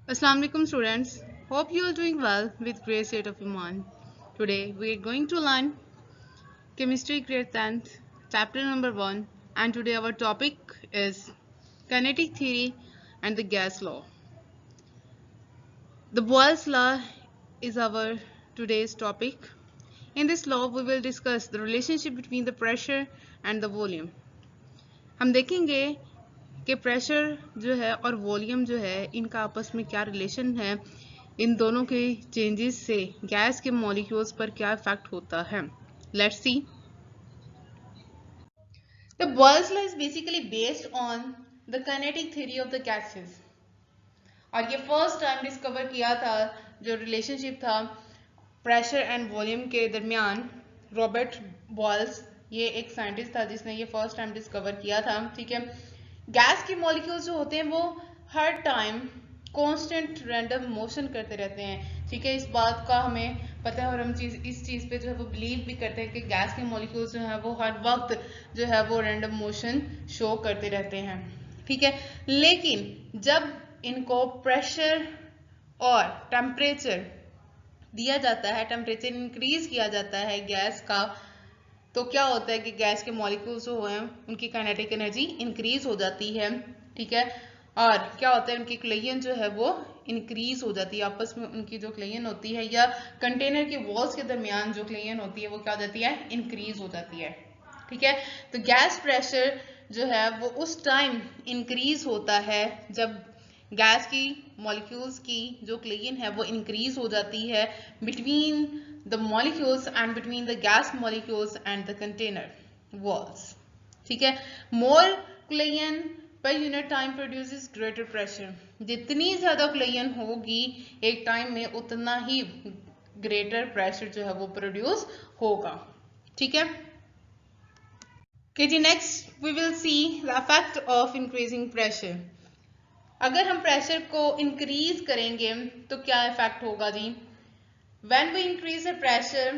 Assalamu alaikum students. Hope you are doing well with great state of Iman. Today we are going to learn chemistry grade 10th chapter number 1 and today our topic is kinetic theory and the gas law. The Boyle's law is our today's topic. In this law we will discuss the relationship between the pressure and the volume. हम देखेंगे कि pressure जो है और volume जो है इनका आपस में क्या रिलेशन है, इन दोनों के चेंजेस से गैस के मॉलिक्यूल्स पर क्या इफेक्ट होता है. Let's see. The Boyle's law is basically based on the kinetic theory of the gases और ये फर्स्ट टाइम डिस्कवर किया था जो रिलेशनशिप था प्रेशर एंड वॉल्यूम के दरमियान. रॉबर्ट बॉयल्स ये एक साइंटिस्ट था जिसने ये फर्स्ट टाइम डिस्कवर किया था. ठीक है, गैस के मॉलिक्यूल्स जो होते हैं वो हर टाइम कांस्टेंट रैंडम मोशन करते रहते हैं. ठीक है, इस बात का हमें पता है और हम इस चीज़ पे जो है वो बिलीव भी करते हैं कि गैस के मॉलिक्यूल्स जो है वो हर वक्त जो है वो रैंडम मोशन शो करते रहते हैं. ठीक है, लेकिन जब इनको प्रेशर और टेम्परेचर दिया जाता है, टेम्परेचर इंक्रीज किया जाता है गैस का, तो क्या होता है कि गैस के मॉलिक्यूल्स जो हैं उनकी काइनेटिक एनर्जी इंक्रीज हो जाती है. ठीक है, और क्या होता है उनकी क्लेयन जो है वो इंक्रीज हो जाती है. आपस में उनकी जो क्लेयन होती है या कंटेनर के वॉल्स के दरमियान जो क्लेयन होती है वो क्या हो जाती है, इंक्रीज हो जाती है. ठीक है, तो गैस प्रेशर जो है वो उस टाइम इंक्रीज होता है जब गैस की मॉलिक्यूल्स की जो क्लेयन है वो इंक्रीज हो जाती है between the molecules and between the gas molecules and the container walls. ठीक है, more क्लेयन per unit time produces greater pressure. जितनी ज्यादा क्लेयन होगी एक टाइम में उतना ही ग्रेटर प्रेशर जो है वो प्रोड्यूस होगा. ठीक है, okay जी, next we will see the effect of increasing pressure. अगर हम प्रेशर को इंक्रीज करेंगे तो क्या इफेक्ट होगा जी. When we increase the pressure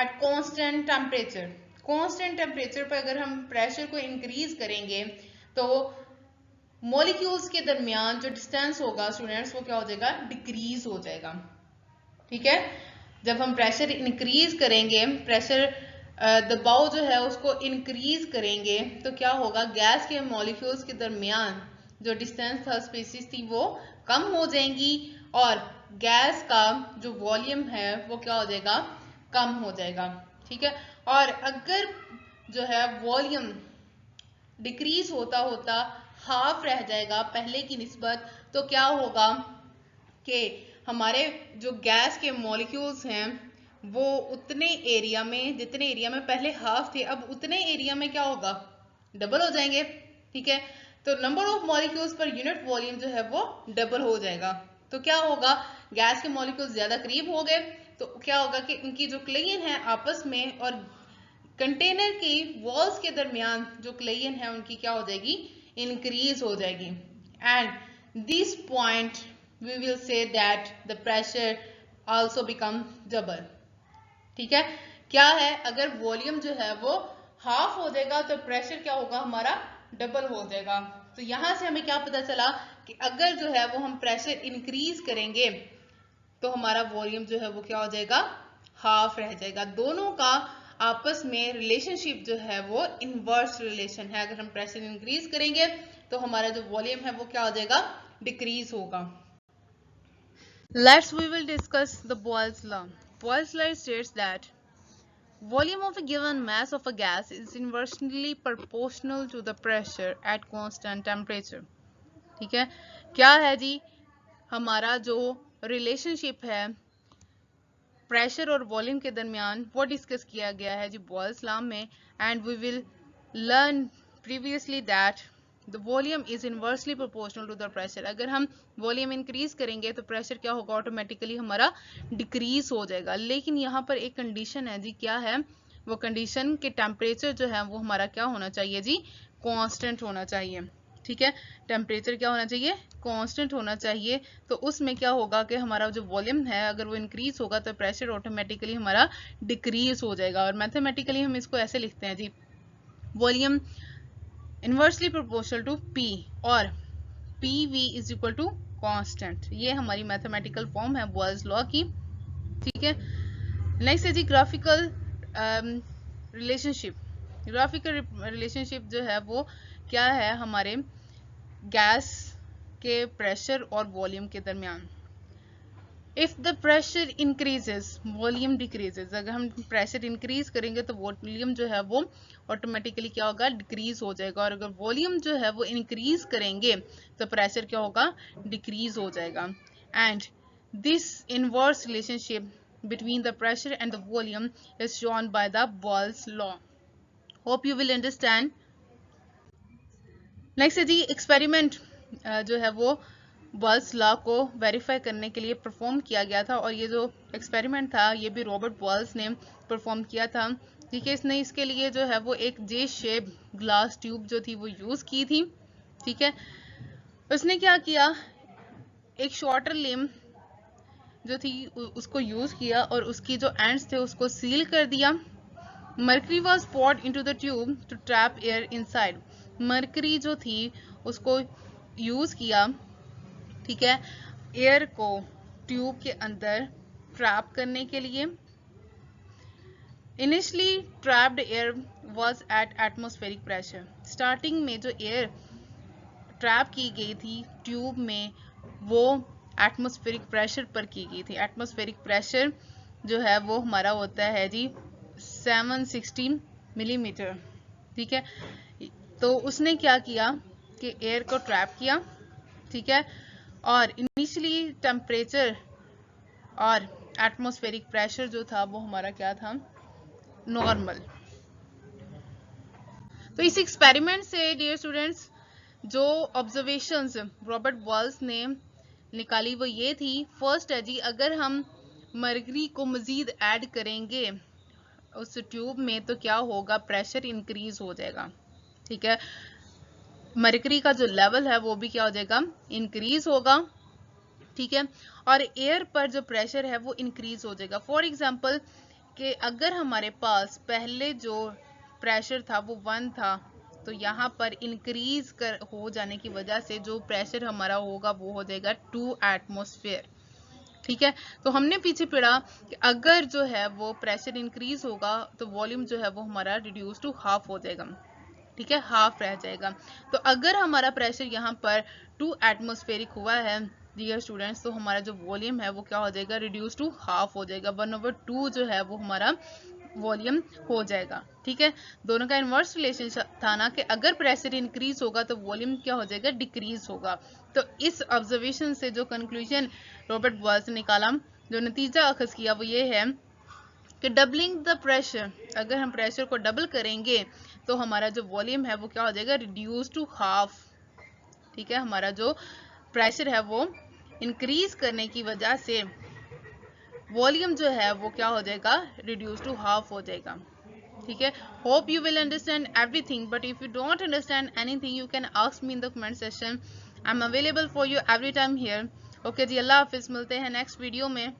at constant temperature, constant temperature पर अगर हम प्रेशर को इंक्रीज करेंगे तो मॉलिक्यूल्स के दरमियान जो डिस्टेंस होगा स्टूडेंट्स वो क्या हो जाएगा, डिक्रीज हो जाएगा. ठीक है, जब हम प्रेशर इंक्रीज करेंगे, प्रेशर दबाव जो है उसको इंक्रीज करेंगे तो क्या होगा, गैस के मॉलिक्यूल्स के दरमियान जो डिस्टेंस था, स्पेसिस थी, वो कम हो जाएंगी और गैस का जो वॉल्यूम है वो क्या हो जाएगा, कम हो जाएगा. ठीक है, और अगर जो है वॉल्यूम डिक्रीज होता होता हाफ रह जाएगा पहले की निस्बत, तो क्या होगा कि हमारे जो गैस के मॉलिक्यूल्स हैं वो उतने एरिया में, जितने एरिया में पहले हाफ थे, अब उतने एरिया में क्या होगा, डबल हो जाएंगे. ठीक है, तो number of molecules per unit volume जो है वो डबल हो जाएगा. तो क्या होगा, गैस के मॉलिक्यूल्स ज्यादा करीब हो गए तो क्या होगा कि उनकी जो क्लेयन है आपस में और कंटेनर की वॉल्स के दरमियान जो क्लेयन है उनकी क्या हो जाएगी, इंक्रीज हो जाएगी. And this point we will say that the pressure also become double. ठीक है, क्या है, अगर वॉल्यूम जो है वो हाफ हो जाएगा तो प्रेशर क्या होगा, हमारा डबल हो जाएगा. तो यहां से हमें क्या पता चला कि अगर जो है वो हम प्रेशर इंक्रीज करेंगे तो हमारा वॉल्यूम जो है वो क्या हो जाएगा, हाफ रह जाएगा. दोनों का आपस में रिलेशनशिप जो है वो इनवर्स रिलेशन है. अगर हम प्रेशर इंक्रीज करेंगे तो हमारा जो वॉल्यूम है वो क्या हो जाएगा, डिक्रीज होगा. Let's we will discuss the Boyle's law. Boyle's law states that volume of a given mass of a gas is inversely proportional to the pressure at constant temperature. ठीक है, क्या है जी, हमारा जो रिलेशनशिप है प्रेशर और volume के दरमियान वो डिस्कस किया गया है जी बॉयल्स लॉ में. And we will learn previously that the volume is inversely proportional to the pressure. अगर हम वॉल्यूम इंक्रीज करेंगे तो प्रेशर क्या होगा, ऑटोमेटिकली हमारा डिक्रीज हो जाएगा. लेकिन यहाँ पर एक कंडीशन है जी, क्या है वो कंडीशन कि टेम्परेचर जो है वो हमारा क्या होना चाहिए जी, कांस्टेंट होना चाहिए. ठीक है, टेम्परेचर क्या होना चाहिए, कांस्टेंट होना चाहिए. तो उसमें क्या होगा कि हमारा जो वॉल्यूम है अगर वो इंक्रीज होगा तो प्रेशर ऑटोमेटिकली हमारा डिक्रीज हो जाएगा. और मैथमेटिकली हम इसको ऐसे लिखते हैं जी, volume inversely proportional to P और PV is equal to constant. ये हमारी मैथमेटिकल फॉर्म है बॉयल्स लॉ की, ठीक है। नेक्स्ट है जी ग्राफिकल रिलेशनशिप। ग्राफिकल रिलेशनशिप जो है वो क्या है हमारे गैस के प्रेशर और वॉल्यूम के दरमियान। If the pressure increases volume decreases, अगर हम प्रेशर इंक्रीज करेंगे तो वॉल्यूम जो है वो ऑटोमेटिकली क्या होगा, डिक्रीज हो जाएगा, और अगर वॉल्यूम जो है वो इंक्रीज करेंगे तो प्रेशर क्या होगा, डिक्रीज हो जाएगा। And this inverse relationship between the pressure and the volume is shown by the Boyle's law. Hope you will understand. Next है जी एक्सपेरिमेंट जो है वो बॉयल्स लॉ को वेरीफाई करने के लिए परफॉर्म किया गया था, और ये जो एक्सपेरिमेंट था ये भी रॉबर्ट बॉयल्स ने परफॉर्म किया था, ठीक है। इसने इसके लिए जो है वो एक जे शेप ग्लास ट्यूब जो थी वो यूज की थी, ठीक है। उसने क्या किया, एक शॉर्टर लिम जो थी उसको यूज किया और उसकी जो एंड्स थे उसको सील कर दिया। Mercury was poured into the tube to trap air inside. Mercury जो थी उसको यूज किया, ठीक है, एयर को ट्यूब के अंदर ट्रैप करने के लिए। Initially trapped air was at atmospheric pressure. Starting में जो एयर ट्रैप की गई थी ट्यूब में वो एटमॉस्फेरिक प्रेशर पर की गई थी। एटमॉस्फेरिक प्रेशर जो है वो हमारा होता है जी 760 मिलीमीटर, ठीक है। तो उसने क्या किया कि एयर को ट्रैप किया, ठीक है, और इनिशियली टेम्परेचर और एटमॉस्फेरिक प्रेशर जो था वो हमारा क्या था, नॉर्मल। तो इस एक्सपेरिमेंट से डियर स्टूडेंट्स जो ऑब्जर्वेशंस रॉबर्ट बॉयल्स ने निकाली वो ये थी, फर्स्ट है जी अगर हम मरकरी को मजीद ऐड करेंगे उस ट्यूब में तो क्या होगा, प्रेशर इंक्रीज हो जाएगा, ठीक है। मरकरी का जो लेवल है वो भी क्या हो जाएगा, इंक्रीज होगा, ठीक है, और एयर पर जो प्रेशर है वो इंक्रीज हो जाएगा। फॉर एग्जांपल कि अगर हमारे पास पहले जो प्रेशर था वो 1 था, तो यहाँ पर इंक्रीज हो जाने की वजह से जो प्रेशर हमारा होगा वो हो जाएगा 2 एटमॉस्फेयर, ठीक है। तो हमने पीछे पढ़ा कि अगर जो है वो प्रेशर इंक्रीज होगा तो वॉल्यूम जो है वो हमारा रिड्यूस टू हाफ हो जाएगा, ठीक है, हाफ रह जाएगा। तो अगर हमारा प्रेशर यहाँ पर 2 एटमॉस्फेरिक हुआ है डियर स्टूडेंट्स, तो हमारा जो वॉल्यूम है वो क्या हो जाएगा, रिड्यूस टू हाफ हो जाएगा, 1/2 जो है वो हमारा वॉल्यूम हो जाएगा, ठीक है। दोनों का इनवर्स रिलेशन था ना कि अगर प्रेशर इंक्रीज होगा तो वॉल्यूम क्या हो जाएगा, डिक्रीज होगा। तो इस ऑब्जर्वेशन से जो कंक्लूजन रॉबर्ट बॉयल्स ने निकाला, जो नतीजा अखज किया वो ये है कि डबलिंग द प्रेशर, अगर हम प्रेशर को डबल करेंगे तो हमारा जो वॉल्यूम है वो क्या हो जाएगा, रिड्यूस टू हाफ, ठीक है। हमारा जो प्रेशर है वो इंक्रीज करने की वजह से वॉल्यूम जो है वो क्या हो जाएगा, रिड्यूस टू हाफ हो जाएगा, ठीक है। Hope you will understand everything, but if you don't understand anything you can ask me in the comment section. I am available for you every time here. Okay जी, अल्लाह हाफिज, मिलते हैं next video में।